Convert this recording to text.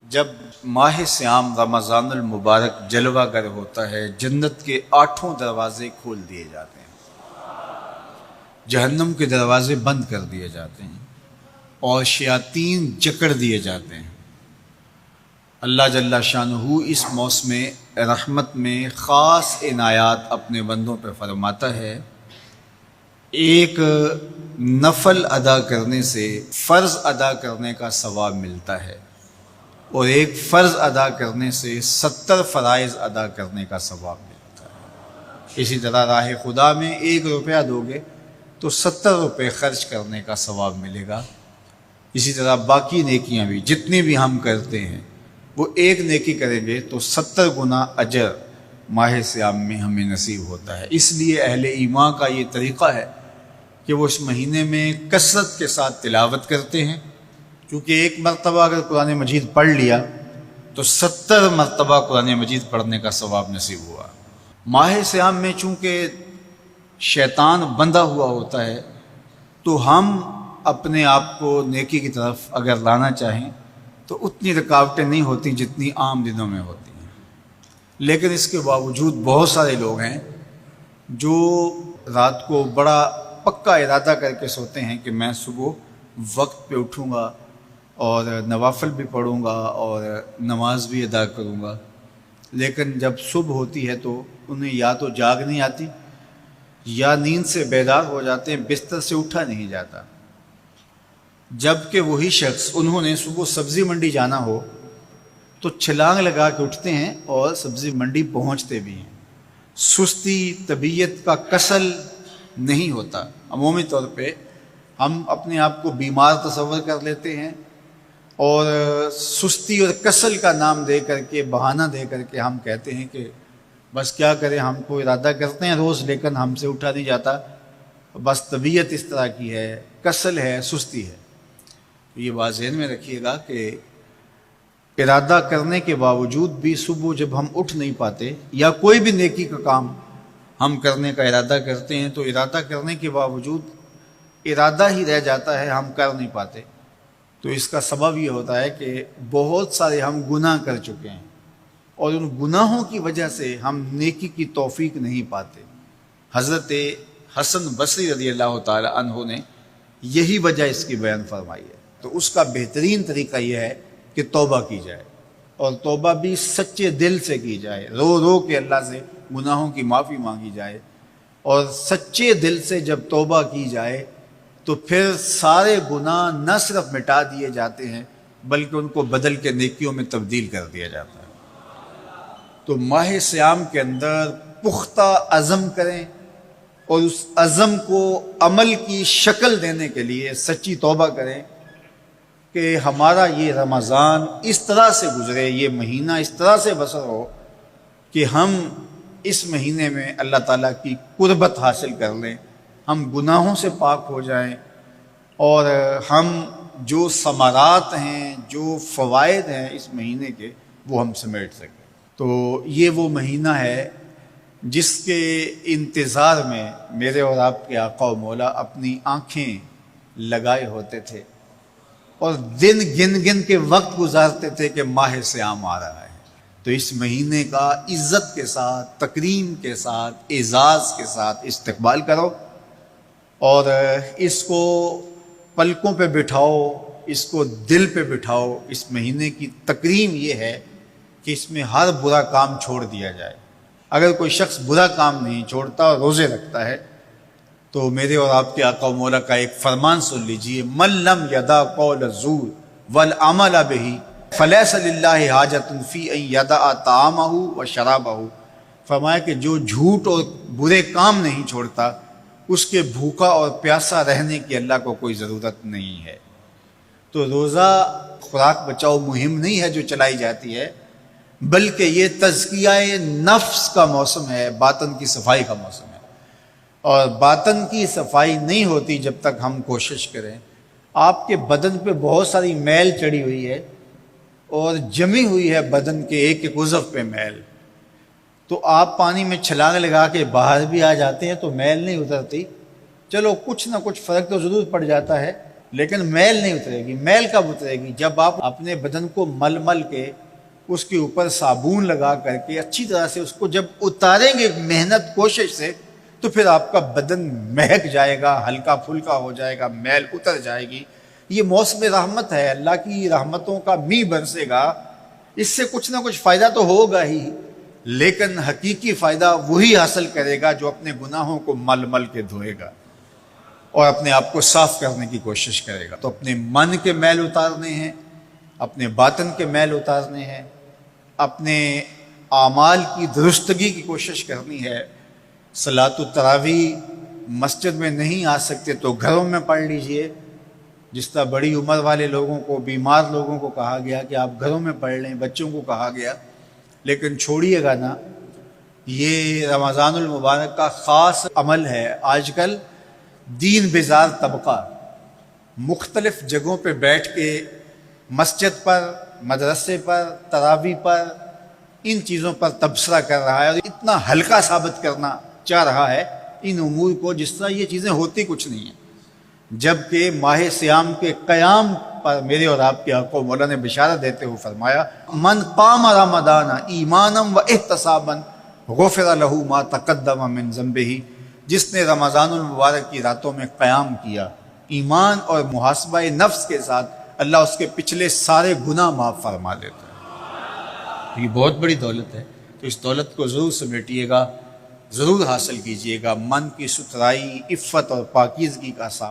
جب ماہ سیام رمضان المبارک جلوہ گر ہوتا ہے، جنت کے 8 دروازے کھول دیے جاتے ہیں، جہنم کے دروازے بند کر دیے جاتے ہیں اور شیاطین جکڑ دیے جاتے ہیں۔ اللہ جل شانہ اس موسم رحمت میں خاص عنایات اپنے بندوں پہ فرماتا ہے۔ ایک نفل ادا کرنے سے فرض ادا کرنے کا ثواب ملتا ہے اور ایک فرض ادا کرنے سے 70 فرائض ادا کرنے کا ثواب ملتا ہے۔ اسی طرح راہ خدا میں 1 روپیہ دو گے تو 70 روپے خرچ کرنے کا ثواب ملے گا۔ اسی طرح باقی نیکیاں بھی جتنی بھی ہم کرتے ہیں، وہ ایک نیکی کریں گے تو 70 گنا اجر ماہ سیام میں ہمیں نصیب ہوتا ہے۔ اس لیے اہل ایمان کا یہ طریقہ ہے کہ وہ اس مہینے میں کثرت کے ساتھ تلاوت کرتے ہیں، کیونکہ ایک مرتبہ اگر قرآن مجید پڑھ لیا تو 70 مرتبہ قرآن مجید پڑھنے کا ثواب نصیب ہوا۔ ماہ سیام میں چونکہ شیطان بندھا ہوا ہوتا ہے، تو ہم اپنے آپ کو نیکی کی طرف اگر لانا چاہیں تو اتنی رکاوٹیں نہیں ہوتی جتنی عام دنوں میں ہوتی ہیں، لیکن اس کے باوجود بہت سارے لوگ ہیں جو رات کو بڑا پکا ارادہ کر کے سوتے ہیں کہ میں صبح وقت پہ اٹھوں گا اور نوافل بھی پڑھوں گا اور نماز بھی ادا کروں گا، لیکن جب صبح ہوتی ہے تو انہیں یا تو جاگ نہیں آتی یا نیند سے بیدار ہو جاتے ہیں، بستر سے اٹھا نہیں جاتا۔ جبکہ وہی شخص انہوں نے صبح سبزی منڈی جانا ہو تو چھلانگ لگا کے اٹھتے ہیں اور سبزی منڈی پہنچتے بھی ہیں۔ سستی طبیعت کا کسل نہیں ہوتا۔ عمومی طور پہ ہم اپنے آپ کو بیمار تصور کر لیتے ہیں اور سستی اور کسل کا نام دے کر کے، بہانہ دے کر کے ہم کہتے ہیں کہ بس کیا کریں، ہم کو ارادہ کرتے ہیں روز لیکن ہم سے اٹھا نہیں جاتا، بس طبیعت اس طرح کی ہے، کسل ہے، سستی ہے۔ یہ بات ذہن میں رکھیے گا کہ ارادہ کرنے کے باوجود بھی صبح جب ہم اٹھ نہیں پاتے یا کوئی بھی نیکی کا کام ہم کرنے کا ارادہ کرتے ہیں تو ارادہ کرنے کے باوجود ارادہ ہی رہ جاتا ہے، ہم کر نہیں پاتے، تو اس کا سبب یہ ہوتا ہے کہ بہت سارے ہم گناہ کر چکے ہیں اور ان گناہوں کی وجہ سے ہم نیکی کی توفیق نہیں پاتے۔ حضرت حسن بصری رضی اللہ تعالی عنہ نے یہی وجہ اس کی بیان فرمائی ہے۔ تو اس کا بہترین طریقہ یہ ہے کہ توبہ کی جائے، اور توبہ بھی سچے دل سے کی جائے، رو رو کے اللہ سے گناہوں کی معافی مانگی جائے، اور سچے دل سے جب توبہ کی جائے تو پھر سارے گناہ نہ صرف مٹا دیے جاتے ہیں بلکہ ان کو بدل کے نیکیوں میں تبدیل کر دیا جاتا ہے۔ تو ماہ سیام کے اندر پختہ عزم کریں اور اس عزم کو عمل کی شکل دینے کے لیے سچی توبہ کریں کہ ہمارا یہ رمضان اس طرح سے گزرے، یہ مہینہ اس طرح سے بسر ہو کہ ہم اس مہینے میں اللہ تعالیٰ کی قربت حاصل کر لیں، ہم گناہوں سے پاک ہو جائیں اور ہم جو ثمرات ہیں، جو فوائد ہیں اس مہینے کے، وہ ہم سمیٹ سکیں۔ تو یہ وہ مہینہ ہے جس کے انتظار میں میرے اور آپ کے آقا و مولا اپنی آنکھیں لگائے ہوتے تھے اور دن گن گن کے وقت گزارتے تھے کہ ماہ سیام آ رہا ہے۔ تو اس مہینے کا عزت کے ساتھ، تکریم کے ساتھ، اعزاز کے ساتھ استقبال کرو اور اس کو پلکوں پہ بٹھاؤ، اس کو دل پہ بٹھاؤ۔ اس مہینے کی تکریم یہ ہے کہ اس میں ہر برا کام چھوڑ دیا جائے۔ اگر کوئی شخص برا کام نہیں چھوڑتا اور روزے رکھتا ہے تو میرے اور آپ کے آقا و مولا کا ایک فرمان سن لیجئے، من لم یدع قول الزور والعمل بہ فلیس للہ حاجۃ فی ان یدع طعامہ و شرابہ۔ فرمایا کہ جو جھوٹ اور برے کام نہیں چھوڑتا، اس کے بھوکا اور پیاسا رہنے کی اللہ کو کوئی ضرورت نہیں ہے۔ تو روزہ خوراک بچاؤ مہم نہیں ہے جو چلائی جاتی ہے، بلکہ یہ تزکیہ نفس کا موسم ہے، باطن کی صفائی کا موسم ہے، اور باطن کی صفائی نہیں ہوتی جب تک ہم کوشش کریں۔ آپ کے بدن پہ بہت ساری میل چڑھی ہوئی ہے اور جمی ہوئی ہے بدن کے ایک ایک عضو پہ میل، تو آپ پانی میں چھلانگ لگا کے باہر بھی آ جاتے ہیں تو میل نہیں اترتی، چلو کچھ نہ کچھ فرق تو ضرور پڑ جاتا ہے، لیکن میل نہیں اترے گی۔ میل کب اترے گی؟ جب آپ اپنے بدن کو مل مل کے اس کے اوپر صابون لگا کر کے اچھی طرح سے اس کو جب اتاریں گے محنت کوشش سے، تو پھر آپ کا بدن مہک جائے گا، ہلکا پھلکا ہو جائے گا، میل اتر جائے گی۔ یہ موسم رحمت ہے، اللہ کی رحمتوں کا می برسے گا، اس سے کچھ نہ کچھ فائدہ تو ہوگا ہی، لیکن حقیقی فائدہ وہی حاصل کرے گا جو اپنے گناہوں کو مل مل کے دھوئے گا اور اپنے آپ کو صاف کرنے کی کوشش کرے گا۔ تو اپنے من کے میل اتارنے ہیں، اپنے باطن کے میل اتارنے ہیں، اپنے اعمال کی درستگی کی کوشش کرنی ہے۔ صلاۃ التراویح مسجد میں نہیں آ سکتے تو گھروں میں پڑھ لیجئے، جس طرح بڑی عمر والے لوگوں کو، بیمار لوگوں کو کہا گیا کہ آپ گھروں میں پڑھ لیں، بچوں کو کہا گیا، لیکن چھوڑیے گا نا، یہ رمضان المبارک کا خاص عمل ہے۔ آج کل دین بیزار طبقہ مختلف جگہوں پہ بیٹھ کے مسجد پر، مدرسے پر، تراویح پر، ان چیزوں پر تبصرہ کر رہا ہے اور اتنا ہلکا ثابت کرنا چاہ رہا ہے ان امور کو، جس طرح یہ چیزیں ہوتی کچھ نہیں ہیں، جبکہ ماہ صیام کے قیام پر میرے اور آپ کے آقا مولا نے بشارت دیتے ہوئے فرمایا، من قام رمضان ایمانا و احتسابا غفر لہ ما تقدم من ذنبہ، جس نے رمضان المبارک کی راتوں میں قیام کیا ایمان اور محاسبہ نفس کے ساتھ، اللہ اس کے پچھلے سارے گناہ معاف فرما دیتا ہے۔ یہ بہت بڑی دولت ہے، تو اس دولت کو ضرور سمیٹیے گا، ضرور حاصل کیجیے گا۔ من کی ستھرائی، عفت اور پاکیزگی کا ساتھ